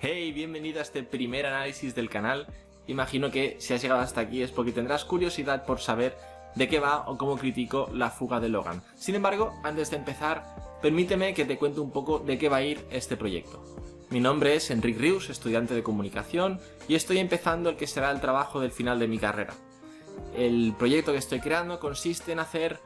Hey, bienvenido a este primer análisis del canal. Imagino que si has llegado hasta aquí es porque tendrás curiosidad por saber de qué va o cómo critico La fuga de Logan. Sin embargo, antes de empezar, permíteme que te cuente un poco de qué va a ir este proyecto. Mi nombre es Enric Rius, estudiante de comunicación, y estoy empezando el que será el trabajo del final de mi carrera. El proyecto que estoy creando consiste en hacer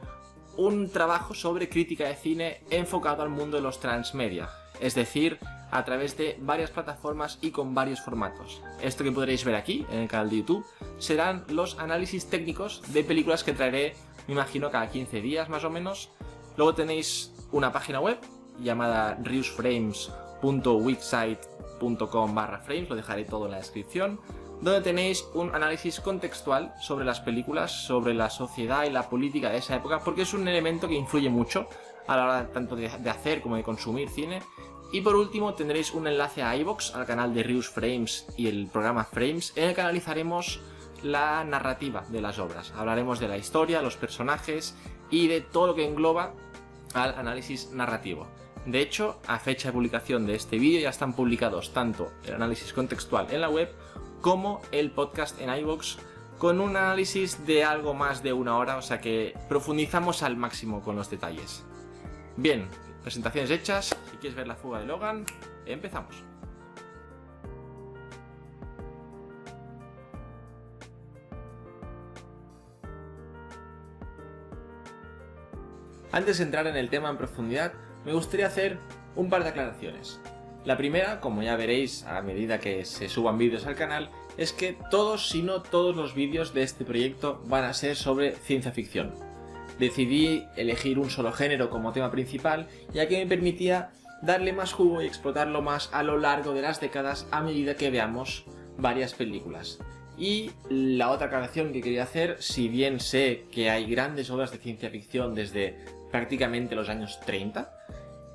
un trabajo sobre crítica de cine enfocado al mundo de los transmedia, es decir, a través de varias plataformas y con varios formatos. Esto que podréis ver aquí, en el canal de YouTube, serán los análisis técnicos de películas que traeré, me imagino, cada 15 días más o menos. Luego tenéis una página web llamada riusframes.wixsite.com/frames, lo dejaré todo en la descripción, donde tenéis un análisis contextual sobre las películas, sobre la sociedad y la política de esa época, porque es un elemento que influye mucho a la hora tanto de hacer como de consumir cine. Y por último tendréis un enlace a iVoox, al canal de Rius Frames y el programa Frames, en el que analizaremos la narrativa de las obras. Hablaremos de la historia, los personajes y de todo lo que engloba al análisis narrativo. De hecho, a fecha de publicación de este vídeo ya están publicados tanto el análisis contextual en la web como el podcast en iVoox, con un análisis de algo más de una hora, o sea que profundizamos al máximo con los detalles. Bien, presentaciones hechas. Si quieres ver La fuga de Logan, empezamos. Antes de entrar en el tema en profundidad, me gustaría hacer un par de aclaraciones. La primera, como ya veréis a medida que se suban vídeos al canal, es que todos, si no todos los vídeos de este proyecto van a ser sobre ciencia ficción. Decidí elegir un solo género como tema principal, ya que me permitía darle más jugo y explotarlo más a lo largo de las décadas a medida que veamos varias películas. Y la otra aclaración que quería hacer, si bien sé que hay grandes obras de ciencia ficción desde prácticamente los años 30,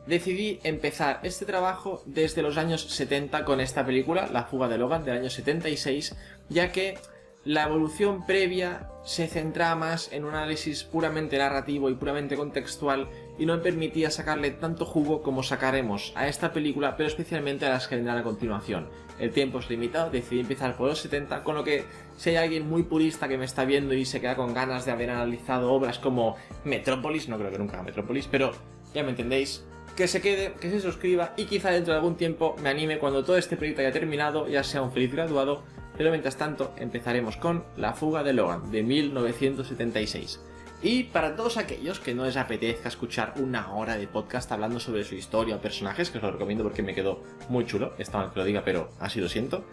decidí empezar este trabajo desde los años 70 con esta película, La fuga de Logan, del año 76, ya que la evolución previa se centraba más en un análisis puramente narrativo y puramente contextual y no me permitía sacarle tanto jugo como sacaremos a esta película, pero especialmente a las que vendrán a continuación. El tiempo es limitado, decidí empezar por los 70, con lo que si hay alguien muy purista que me está viendo y se queda con ganas de haber analizado obras como Metrópolis, no creo que nunca haga Metrópolis, pero ya me entendéis, que se quede, que se suscriba y quizá dentro de algún tiempo me anime cuando todo este proyecto haya terminado, ya sea un feliz graduado. Pero mientras tanto empezaremos con La fuga de Logan, de 1976. Y para todos aquellos que no les apetezca escuchar una hora de podcast hablando sobre su historia o personajes, que os lo recomiendo porque me quedó muy chulo, está mal que lo diga, pero así lo siento,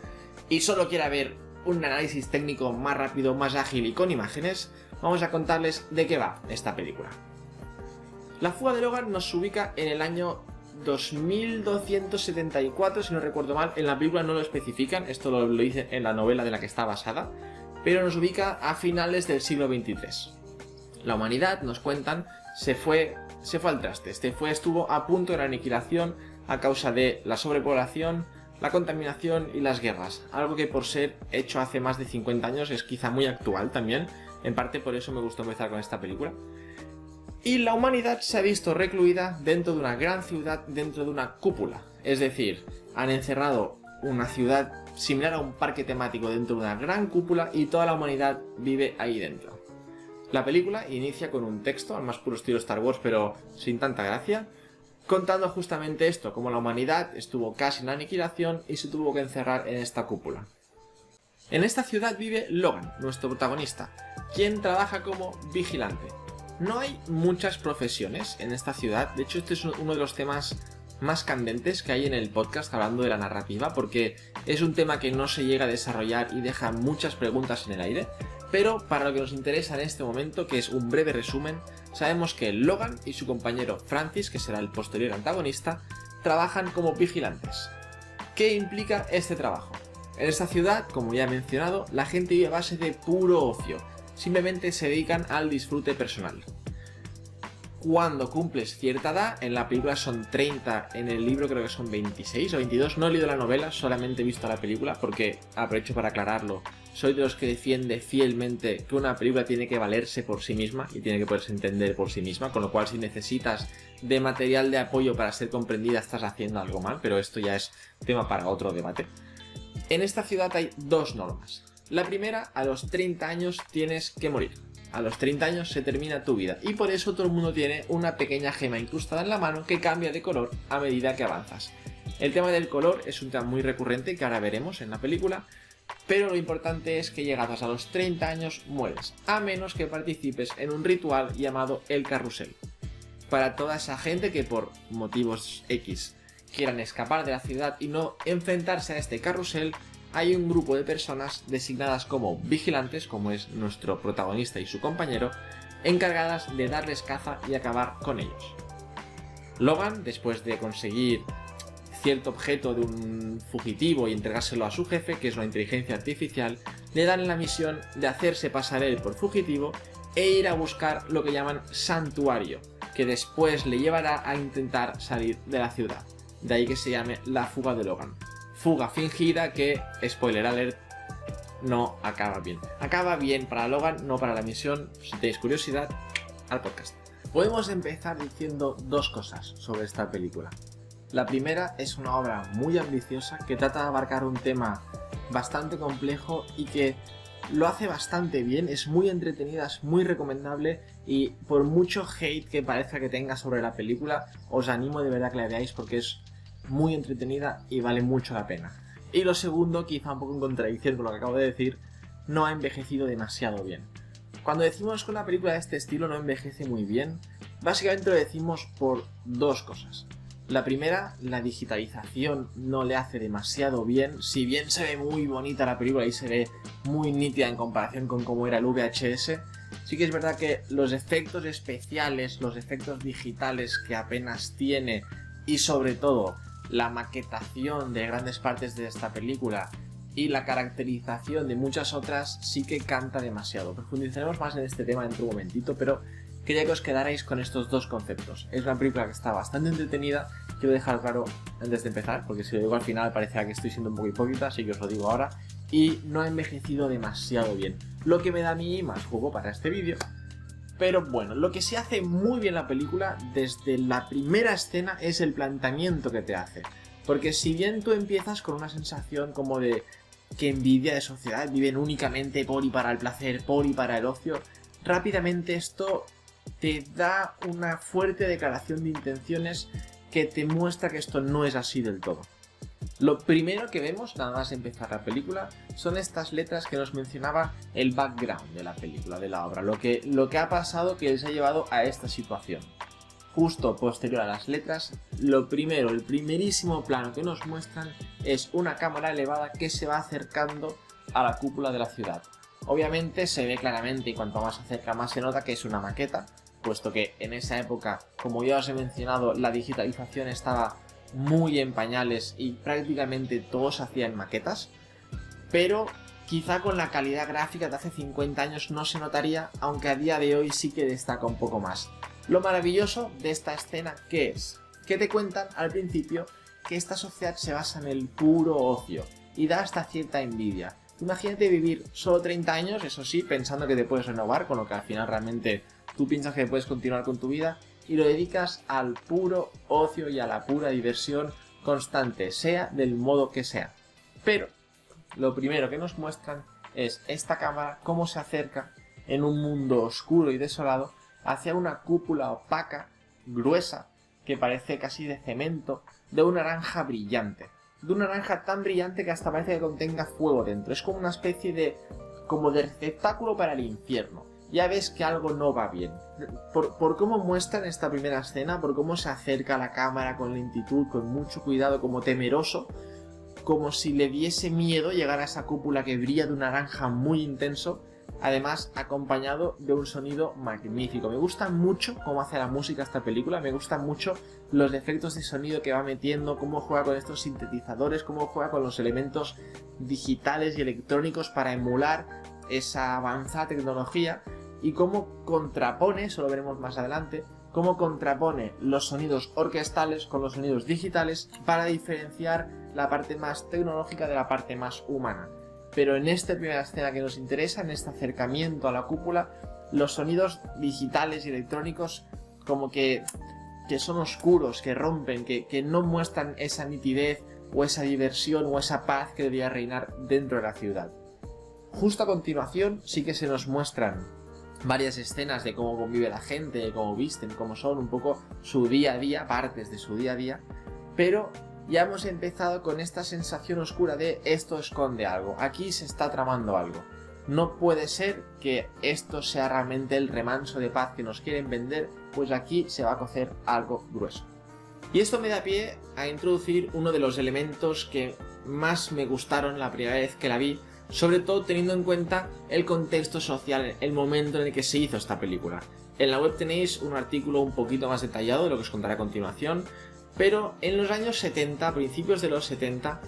y solo quiera ver un análisis técnico más rápido, más ágil y con imágenes, vamos a contarles de qué va esta película. La fuga de Logan nos ubica en el año 2274, si no recuerdo mal. En la película no lo especifican, esto lo dicen en la novela de la que está basada, pero nos ubica a finales del siglo XXIII. La humanidad, nos cuentan, se fue al traste, estuvo a punto de la aniquilación a causa de la sobrepoblación, la contaminación y las guerras, algo que por ser hecho hace más de 50 años es quizá muy actual también, en parte por eso me gustó empezar con esta película. Y la humanidad se ha visto recluida dentro de una gran ciudad, dentro de una cúpula. Es decir, han encerrado una ciudad similar a un parque temático dentro de una gran cúpula y toda la humanidad vive ahí dentro. La película inicia con un texto, al más puro estilo Star Wars, pero sin tanta gracia, contando justamente esto, como la humanidad estuvo casi en la aniquilación y se tuvo que encerrar en esta cúpula. En esta ciudad vive Logan, nuestro protagonista, quien trabaja como vigilante. No hay muchas profesiones en esta ciudad, de hecho este es uno de los temas más candentes que hay en el podcast hablando de la narrativa, porque es un tema que no se llega a desarrollar y deja muchas preguntas en el aire, pero para lo que nos interesa en este momento, que es un breve resumen, sabemos que Logan y su compañero Francis, que será el posterior antagonista, trabajan como vigilantes. ¿Qué implica este trabajo? En esta ciudad, como ya he mencionado, la gente vive a base de puro ocio. Simplemente se dedican al disfrute personal. cuando cumples cierta edad. En la película son 30, en el libro creo que son 26 o 22. No he leído la novela, solamente he visto la película porque, aprovecho para aclararlo, soy de los que defiende fielmente que una película tiene que valerse por sí misma y tiene que poderse entender por sí misma, con lo cual si necesitas de material de apoyo para ser comprendida estás haciendo algo mal, pero esto ya es tema para otro debate. En esta ciudad hay dos normas. La primera, a los 30 años tienes que morir. A los 30 años se termina tu vida y por eso todo el mundo tiene una pequeña gema incrustada en la mano que cambia de color a medida que avanzas. El tema del color es un tema muy recurrente que ahora veremos en la película, pero lo importante es que llegados a los 30 años mueres, a menos que participes en un ritual llamado el carrusel. Para toda esa gente que por motivos X quieran escapar de la ciudad y no enfrentarse a este carrusel, hay un grupo de personas designadas como vigilantes, como es nuestro protagonista y su compañero, encargadas de darles caza y acabar con ellos. Logan, después de conseguir cierto objeto de un fugitivo y entregárselo a su jefe, que es una inteligencia artificial, le dan la misión de hacerse pasar él por fugitivo e ir a buscar lo que llaman santuario, que después le llevará a intentar salir de la ciudad. De ahí que se llame la fuga de Logan. Fuga fingida que, spoiler alert, no acaba bien. Acaba bien para Logan, no para la misión. Si tenéis curiosidad, al podcast. Podemos empezar diciendo dos cosas sobre esta película. La primera es una obra muy ambiciosa que trata de abarcar un tema bastante complejo y que lo hace bastante bien, es muy entretenida, es muy recomendable y por mucho hate que parezca que tenga sobre la película, os animo de verdad que la veáis porque es muy entretenida y vale mucho la pena. Y lo segundo, quizá un poco en contradicción con lo que acabo de decir, no ha envejecido demasiado bien. Cuando decimos que una película de este estilo no envejece muy bien, básicamente lo decimos por dos cosas. La primera, la digitalización no le hace demasiado bien. Si bien se ve muy bonita la película y se ve muy nítida en comparación con cómo era el VHS, sí que es verdad que los efectos especiales, los efectos digitales que apenas tiene y sobre todo la maquetación de grandes partes de esta película y la caracterización de muchas otras sí que canta demasiado. Profundizaremos más en este tema dentro de un momentito, pero quería que os quedarais con estos dos conceptos. Es una película que está bastante entretenida, quiero dejar claro antes de empezar, porque si lo digo al final parecerá que estoy siendo un poco hipócrita, así que os lo digo ahora, y no ha envejecido demasiado bien, lo que me da a mí más juego para este vídeo. Pero bueno, lo que sí hace muy bien la película desde la primera escena es el planteamiento que te hace. Porque si bien tú empiezas con una sensación como de que envidia de sociedad, viven únicamente por y para el placer, por y para el ocio, rápidamente esto te da una fuerte declaración de intenciones que te muestra que esto no es así del todo. Lo primero que vemos, nada más empezar la película, son estas letras que nos mencionaba el background de la película, de la obra, lo que ha pasado que les ha llevado a esta situación. Justo posterior a las letras, lo primero, el primerísimo plano que nos muestran es una cámara elevada que se va acercando a la cúpula de la ciudad. Obviamente se ve claramente y cuanto más se acerca más se nota que es una maqueta, puesto que en esa época, como ya os he mencionado, la digitalización estaba muy en pañales y prácticamente todos hacían maquetas, pero quizá con la calidad gráfica de hace 50 años no se notaría, aunque a día de hoy sí que destaca un poco más. Lo maravilloso de esta escena, ¿qué es? Que te cuentan al principio que esta sociedad se basa en el puro ocio y da hasta cierta envidia. Imagínate vivir solo 30 años, eso sí, pensando que te puedes renovar, con lo que al final realmente tú piensas que puedes continuar con tu vida, y lo dedicas al puro ocio y a la pura diversión constante, sea del modo que sea. Pero lo primero que nos muestran es esta cámara cómo se acerca en un mundo oscuro y desolado hacia una cúpula opaca, gruesa, que parece casi de cemento, de un naranja brillante. De un naranja tan brillante que hasta parece que contenga fuego dentro. Es como una especie de receptáculo para el infierno. Ya ves que algo no va bien. Por cómo muestran esta primera escena, por cómo se acerca a la cámara con lentitud, con mucho cuidado, como temeroso, como si le diese miedo llegar a esa cúpula que brilla de un naranja muy intenso, además acompañado de un sonido magnífico. Me gusta mucho cómo hace la música esta película, me gustan mucho los efectos de sonido que va metiendo, cómo juega con estos sintetizadores, cómo juega con los elementos digitales y electrónicos para emular esa avanzada tecnología y cómo contrapone, eso lo veremos más adelante, cómo contrapone los sonidos orquestales con los sonidos digitales para diferenciar la parte más tecnológica de la parte más humana. Pero en esta primera escena que nos interesa, en este acercamiento a la cúpula, los sonidos digitales y electrónicos como que son oscuros, que rompen, que no muestran esa nitidez o esa diversión o esa paz que debería reinar dentro de la ciudad. Justo a continuación sí que se nos muestran varias escenas de cómo convive la gente, de cómo visten, cómo son, un poco su día a día, partes de su día a día, pero ya hemos empezado con esta sensación oscura de esto esconde algo, aquí se está tramando algo. No puede ser que esto sea realmente el remanso de paz que nos quieren vender, pues aquí se va a cocer algo grueso. Y esto me da pie a introducir uno de los elementos que más me gustaron la primera vez que la vi, sobre todo teniendo en cuenta el contexto social, el momento en el que se hizo esta película. En la web tenéis un artículo un poquito más detallado de lo que os contaré a continuación, pero en los años 70, a principios de los 70,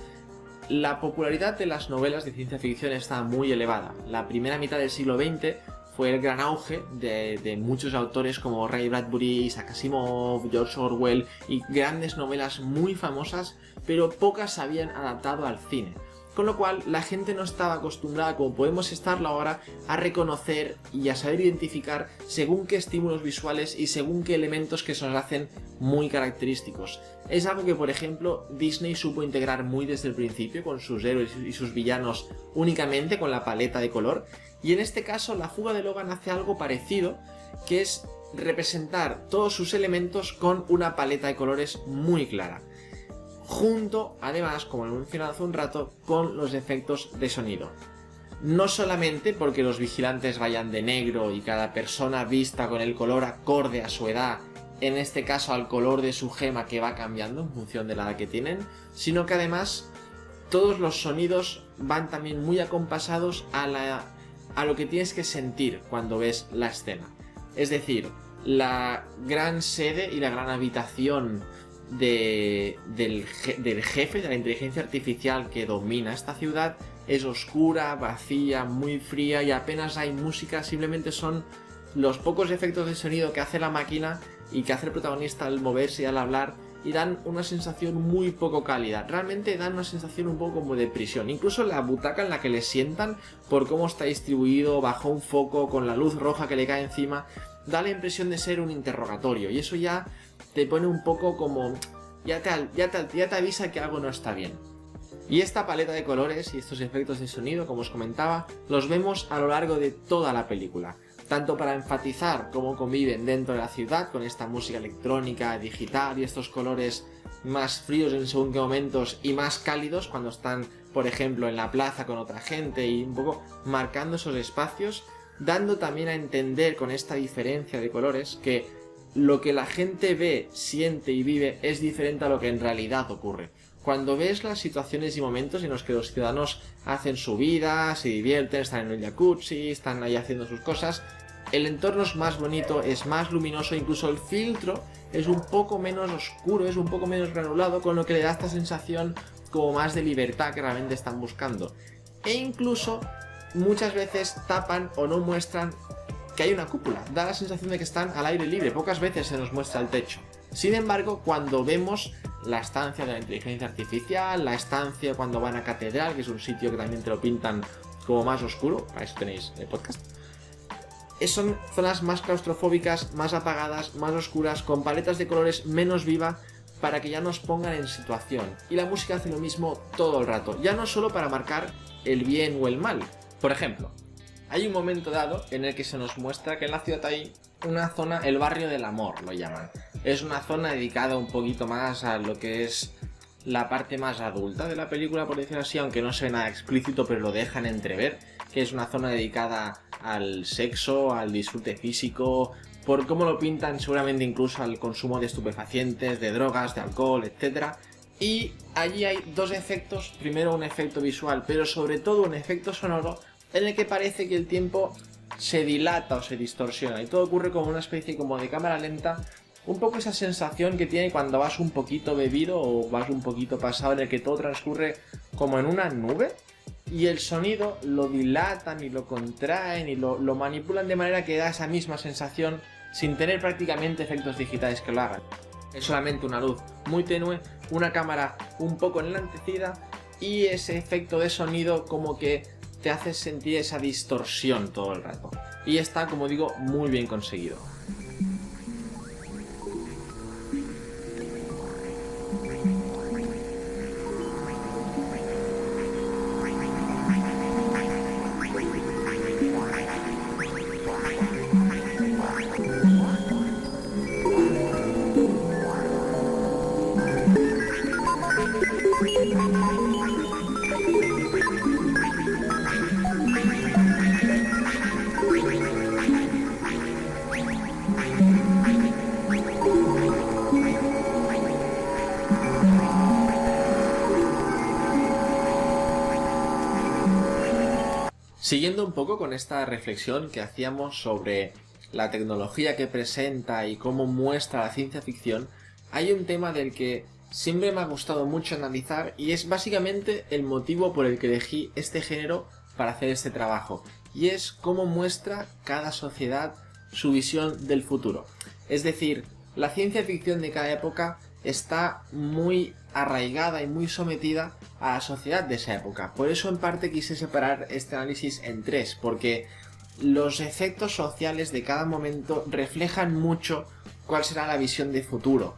la popularidad de las novelas de ciencia ficción estaba muy elevada. La primera mitad del siglo XX fue el gran auge de muchos autores como Ray Bradbury, Isaac Asimov, George Orwell y grandes novelas muy famosas, pero pocas se habían adaptado al cine. Con lo cual la gente no estaba acostumbrada, como podemos estarlo ahora, a reconocer y a saber identificar según qué estímulos visuales y según qué elementos que se nos hacen muy característicos. Es algo que, por ejemplo, Disney supo integrar muy desde el principio con sus héroes y sus villanos únicamente con la paleta de color, y en este caso La fuga de Logan hace algo parecido, que es representar todos sus elementos con una paleta de colores muy clara. Junto, además, como lo he mencionado hace un rato, con los efectos de sonido. No solamente porque los vigilantes vayan de negro y cada persona vista con el color acorde a su edad, en este caso al color de su gema que va cambiando en función de la edad que tienen, sino que además todos los sonidos van también muy acompasados a lo que tienes que sentir cuando ves la escena. Es decir, la gran sede y la gran habitación del jefe de la inteligencia artificial que domina esta ciudad es oscura, vacía, muy fría y apenas hay música, simplemente son los pocos efectos de sonido que hace la máquina y que hace el protagonista al moverse y al hablar, y dan una sensación muy poco cálida. Realmente dan una sensación un poco como de prisión. Incluso la butaca en la que le sientan, por cómo está distribuido, bajo un foco, con la luz roja que le cae encima, da la impresión de ser un interrogatorio, y eso ya te pone un poco como... ya te avisa que algo no está bien. Y esta paleta de colores y estos efectos de sonido, como os comentaba, los vemos a lo largo de toda la película. Tanto para enfatizar cómo conviven dentro de la ciudad con esta música electrónica, digital y estos colores más fríos en según qué momentos y más cálidos cuando están, por ejemplo, en la plaza con otra gente y un poco marcando esos espacios, dando también a entender con esta diferencia de colores que lo que la gente ve, siente y vive es diferente a lo que en realidad ocurre. Cuando ves las situaciones y momentos en los que los ciudadanos hacen su vida, se divierten, están en un jacuzzi, están ahí haciendo sus cosas, el entorno es más bonito, es más luminoso, incluso el filtro es un poco menos oscuro, es un poco menos granulado, con lo que le da esta sensación como más de libertad que realmente están buscando. E incluso muchas veces tapan o no muestran que hay una cúpula, da la sensación de que están al aire libre, pocas veces se nos muestra el techo. Sin embargo, cuando vemos la estancia de la inteligencia artificial, la estancia cuando van a Catedral, que es un sitio que también te lo pintan como más oscuro, para eso tenéis el podcast, son zonas más claustrofóbicas, más apagadas, más oscuras, con paletas de colores menos viva, para que ya nos pongan en situación. Y la música hace lo mismo todo el rato, ya no solo para marcar el bien o el mal. Por ejemplo, hay un momento dado en el que se nos muestra que en la ciudad hay una zona, el barrio del amor lo llaman. Es una zona dedicada un poquito más a lo que es la parte más adulta de la película, por decirlo así, aunque no se ve nada explícito, pero lo dejan entrever, que es una zona dedicada al sexo, al disfrute físico, por cómo lo pintan seguramente incluso al consumo de estupefacientes, de drogas, de alcohol, etc. Y allí hay dos efectos, primero un efecto visual, pero sobre todo un efecto sonoro, en el que parece que el tiempo se dilata o se distorsiona y todo ocurre como una especie como de cámara lenta, un poco esa sensación que tiene cuando vas un poquito bebido o vas un poquito pasado, en el que todo transcurre como en una nube y el sonido lo dilatan y lo contraen y lo manipulan de manera que da esa misma sensación sin tener prácticamente efectos digitales que lo hagan. Es solamente una luz muy tenue, una cámara un poco enlentecida y ese efecto de sonido como que te hace sentir esa distorsión todo el rato. Y está, como digo, muy bien conseguido. Siguiendo un poco con esta reflexión que hacíamos sobre la tecnología que presenta y cómo muestra la ciencia ficción, hay un tema del que siempre me ha gustado mucho analizar y es básicamente el motivo por el que elegí este género para hacer este trabajo, y es cómo muestra cada sociedad su visión del futuro. Es decir, la ciencia ficción de cada época está muy arraigada y muy sometida a la sociedad de esa época. Por eso en parte quise separar este análisis en tres, porque los efectos sociales de cada momento reflejan mucho cuál será la visión de futuro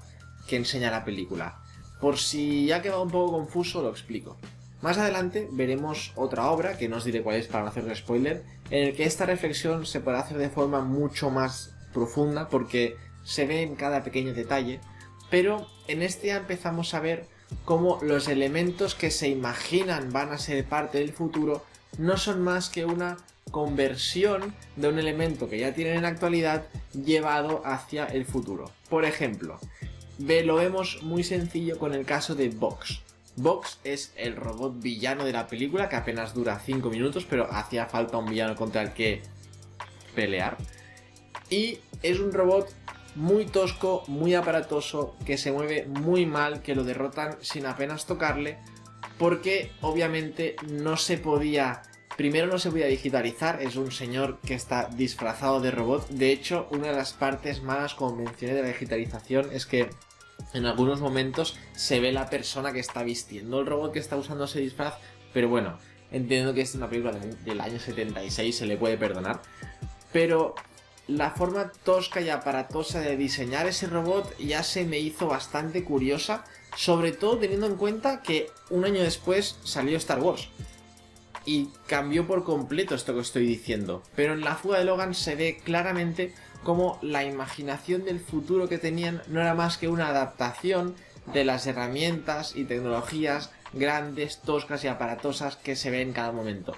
que enseña la película. Por si ha quedado un poco confuso, lo explico. Más adelante veremos otra obra, que no os diré cuál es para no hacer spoiler, en el que esta reflexión se puede hacer de forma mucho más profunda porque se ve en cada pequeño detalle, pero en este ya empezamos a ver cómo los elementos que se imaginan van a ser parte del futuro no son más que una conversión de un elemento que ya tienen en la actualidad llevado hacia el futuro. Por ejemplo, lo vemos muy sencillo con el caso de Vox. Vox es el robot villano de la película, que apenas dura 5 minutos, pero hacía falta un villano contra el que pelear. Y es un robot muy tosco, muy aparatoso, que se mueve muy mal, que lo derrotan sin apenas tocarle, porque obviamente no se podía digitalizar, es un señor que está disfrazado de robot. De hecho, una de las partes malas, como mencioné, de la digitalización es que en algunos momentos se ve la persona que está vistiendo el robot que está usando ese disfraz, pero bueno, entiendo que es una película del año 76, se le puede perdonar, pero la forma tosca y aparatosa de diseñar ese robot ya se me hizo bastante curiosa, sobre todo teniendo en cuenta que un año después salió Star Wars y cambió por completo esto que estoy diciendo. Pero en La fuga de Logan se ve claramente cómo la imaginación del futuro que tenían no era más que una adaptación de las herramientas y tecnologías grandes, toscas y aparatosas que se ven en cada momento.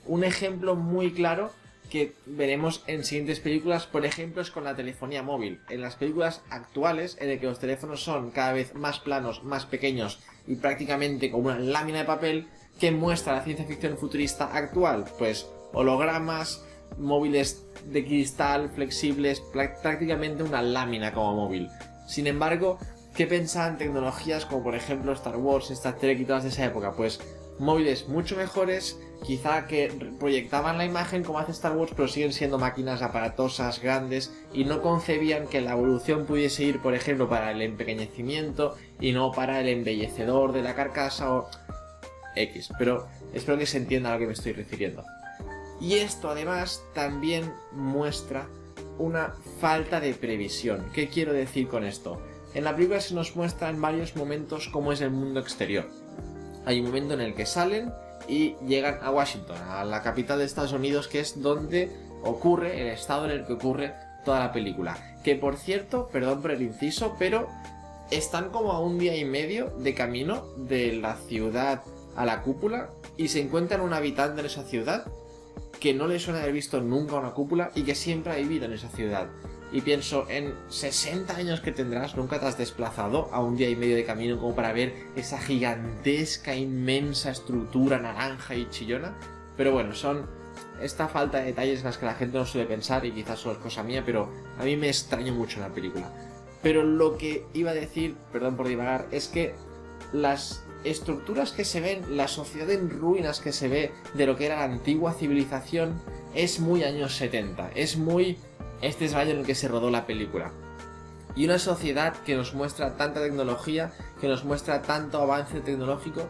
Un ejemplo muy claro que veremos en siguientes películas, por ejemplo, es con la telefonía móvil. En las películas actuales, en el que los teléfonos son cada vez más planos, más pequeños y prácticamente como una lámina de papel, que muestra la ciencia ficción futurista actual, pues hologramas, móviles de cristal, flexibles, prácticamente una lámina como móvil. Sin embargo, ¿qué pensaban tecnologías como por ejemplo Star Wars, Star Trek y todas de esa época? Pues móviles mucho mejores, quizá que proyectaban la imagen como hace Star Wars, pero siguen siendo máquinas aparatosas, grandes, y no concebían que la evolución pudiese ir, por ejemplo, para el empequeñecimiento y no para el embellecedor de la carcasa o X. Pero espero que se entienda a lo que me estoy refiriendo. Y esto además también muestra una falta de previsión. ¿Qué quiero decir con esto? En la película se nos muestra en varios momentos cómo es el mundo exterior. Hay un momento en el que salen y llegan a Washington, a la capital de Estados Unidos, que es donde ocurre, el estado en el que ocurre toda la película. Que por cierto, perdón por el inciso, pero están como a un día y medio de camino de la ciudad a la cúpula y se encuentran un habitante en esa ciudad que no le suena haber visto nunca una cúpula y que siempre ha vivido en esa ciudad. Y pienso, en 60 años que tendrás, nunca te has desplazado a un día y medio de camino como para ver esa gigantesca, inmensa estructura naranja y chillona. Pero bueno, son esta falta de detalles en las que la gente no suele pensar y quizás solo es cosa mía, pero a mí me extrañó mucho la película. Pero lo que iba a decir, perdón por divagar, es que las estructuras que se ven, la sociedad en ruinas que se ve de lo que era la antigua civilización, es muy años 70, es muy este es el año en el que se rodó la película. Y una sociedad que nos muestra tanta tecnología, que nos muestra tanto avance tecnológico,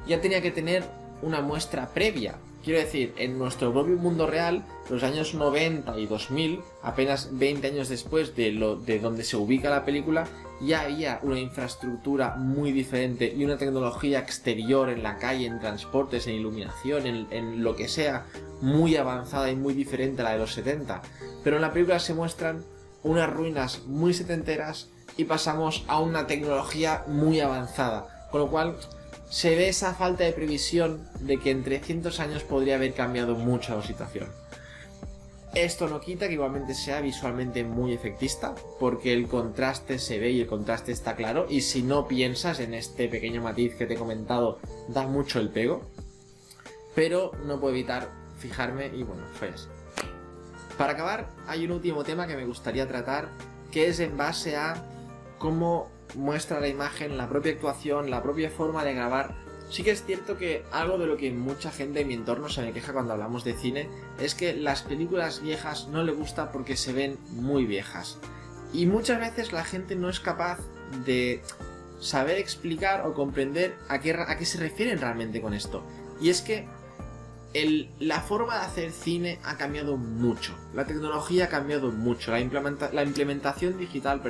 ya tenía que tener una muestra previa. Quiero decir, en nuestro propio mundo real, los años 90 y 2000, apenas 20 años después de donde se ubica la película, ya había una infraestructura muy diferente y una tecnología exterior en la calle, en transportes, en iluminación, en lo que sea, muy avanzada y muy diferente a la de los 70. Pero en la película se muestran unas ruinas muy setenteras y pasamos a una tecnología muy avanzada, con lo cual se ve esa falta de previsión de que en 300 años podría haber cambiado mucho la situación. Esto no quita que igualmente sea visualmente muy efectista, porque el contraste se ve y el contraste está claro, y si no piensas en este pequeño matiz que te he comentado, da mucho el pego, pero no puedo evitar fijarme y bueno, fue eso. Para acabar, hay un último tema que me gustaría tratar, que es en base a cómo muestra la imagen, la propia actuación, la propia forma de grabar. Sí que es cierto que algo de lo que mucha gente en mi entorno se me queja cuando hablamos de cine es que las películas viejas no le gusta porque se ven muy viejas. Y muchas veces la gente no es capaz de saber explicar o comprender a qué se refieren realmente con esto. Y es que la forma de hacer cine ha cambiado mucho. La tecnología ha cambiado mucho. La implementación digital,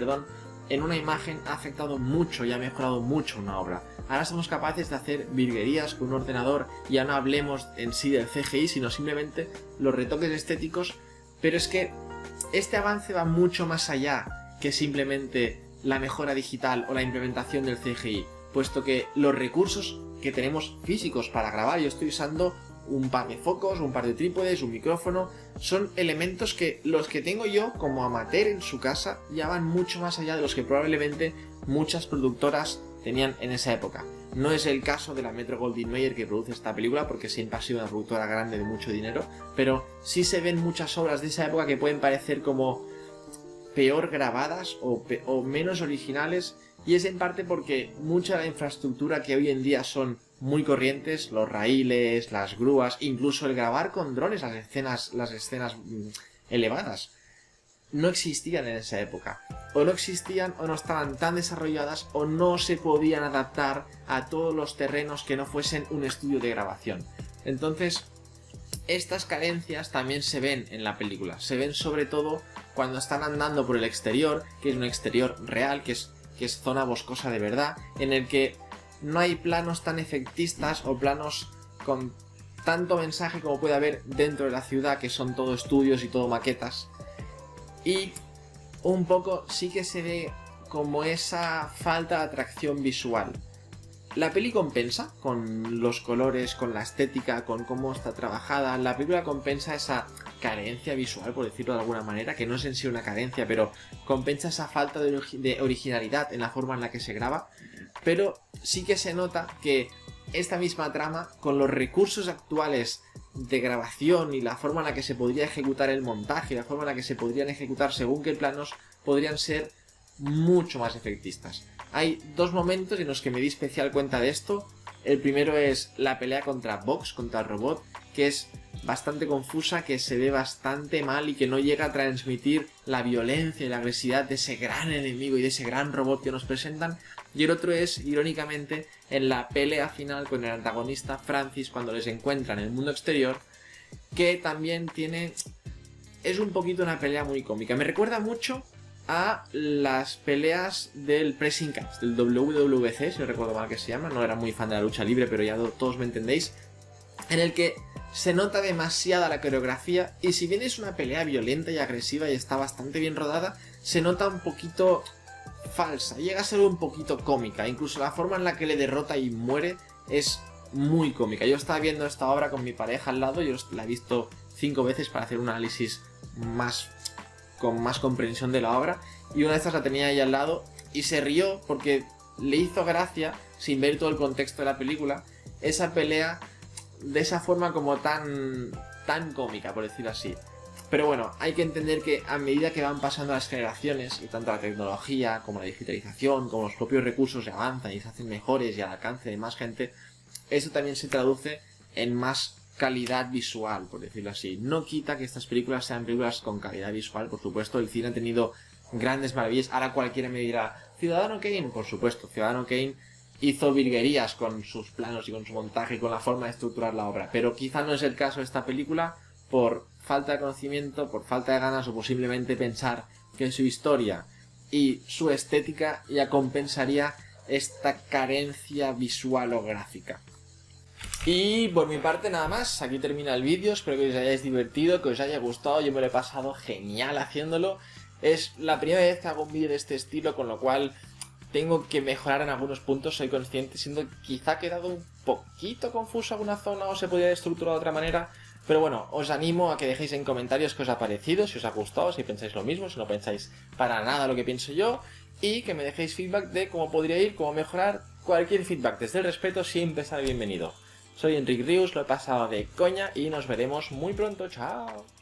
en una imagen ha afectado mucho y ha mejorado mucho una obra. Ahora somos capaces de hacer virguerías con un ordenador, ya no hablemos en sí del CGI, sino simplemente los retoques estéticos, pero es que este avance va mucho más allá que simplemente la mejora digital o la implementación del CGI, puesto que los recursos que tenemos físicos para grabar, yo estoy usando un par de focos, un par de trípodes, un micrófono, son elementos que los que tengo yo como amateur en su casa ya van mucho más allá de los que probablemente muchas productoras tenían en esa época. No es el caso de la Metro-Goldwyn-Mayer que produce esta película, porque siempre ha sido una productora grande de mucho dinero, pero sí se ven muchas obras de esa época que pueden parecer como peor grabadas o menos originales, y es en parte porque mucha de la infraestructura que hoy en día son muy corrientes, los raíles, las grúas, incluso el grabar con drones las escenas elevadas, no existían en esa época. O no existían, o no estaban tan desarrolladas, o no se podían adaptar a todos los terrenos que no fuesen un estudio de grabación. Entonces, estas carencias también se ven en la película. Se ven sobre todo cuando están andando por el exterior, que es un exterior real, que es zona boscosa de verdad, en el que no hay planos tan efectistas o planos con tanto mensaje como puede haber dentro de la ciudad, que son todo estudios y todo maquetas. Y un poco sí que se ve como esa falta de atracción visual. La peli compensa con los colores, con la estética, con cómo está trabajada. La película compensa esa carencia visual, por decirlo de alguna manera, que no es en sí una carencia, pero compensa esa falta de originalidad en la forma en la que se graba. Pero sí que se nota que esta misma trama, con los recursos actuales de grabación y la forma en la que se podría ejecutar el montaje, la forma en la que se podrían ejecutar según qué planos, podrían ser mucho más efectistas. Hay dos momentos en los que me di especial cuenta de esto. El primero es la pelea contra Vox, contra el robot, que es bastante confusa, que se ve bastante mal y que no llega a transmitir la violencia y la agresividad de ese gran enemigo y de ese gran robot que nos presentan. Y el otro es, irónicamente, en la pelea final con el antagonista Francis, cuando les encuentra en el mundo exterior, que también es un poquito una pelea muy cómica. Me recuerda mucho a las peleas del Pressing Catch, del WWC, si no recuerdo mal que se llama, no era muy fan de la lucha libre, pero ya todos me entendéis, en el que se nota demasiada la coreografía, y si bien es una pelea violenta y agresiva y está bastante bien rodada, se nota un poquito falsa, llega a ser un poquito cómica, incluso la forma en la que le derrota y muere es muy cómica. Yo estaba viendo esta obra con mi pareja al lado, yo la he visto 5 veces para hacer un análisis con más comprensión de la obra, y una de estas la tenía ella al lado y se rió porque le hizo gracia, sin ver todo el contexto de la película, esa pelea de esa forma como tan cómica, por decirlo así. Pero bueno, hay que entender que a medida que van pasando las generaciones, y tanto la tecnología como la digitalización, como los propios recursos avanzan y se hacen mejores y al alcance de más gente, eso también se traduce en más calidad visual, por decirlo así. No quita que estas películas sean películas con calidad visual, por supuesto. El cine ha tenido grandes maravillas. Ahora cualquiera me dirá, Ciudadano Kane, por supuesto, Ciudadano Kane hizo virguerías con sus planos y con su montaje y con la forma de estructurar la obra. Pero quizá no es el caso de esta película por falta de conocimiento, por falta de ganas o posiblemente pensar que su historia y su estética ya compensaría esta carencia visual o gráfica. Y por mi parte nada más, aquí termina el vídeo, espero que os hayáis divertido, que os haya gustado, yo me lo he pasado genial haciéndolo. Es la primera vez que hago un vídeo de este estilo, con lo cual tengo que mejorar en algunos puntos, soy consciente, siendo quizá ha quedado un poquito confuso alguna zona o se podría estructurar de otra manera. Pero bueno, os animo a que dejéis en comentarios qué os ha parecido, si os ha gustado, si pensáis lo mismo, si no pensáis para nada lo que pienso yo. Y que me dejéis feedback de cómo podría ir, cómo mejorar. Cualquier feedback desde el respeto siempre será bienvenido. Soy Enric Rius, lo he pasado de coña y nos veremos muy pronto. ¡Chao!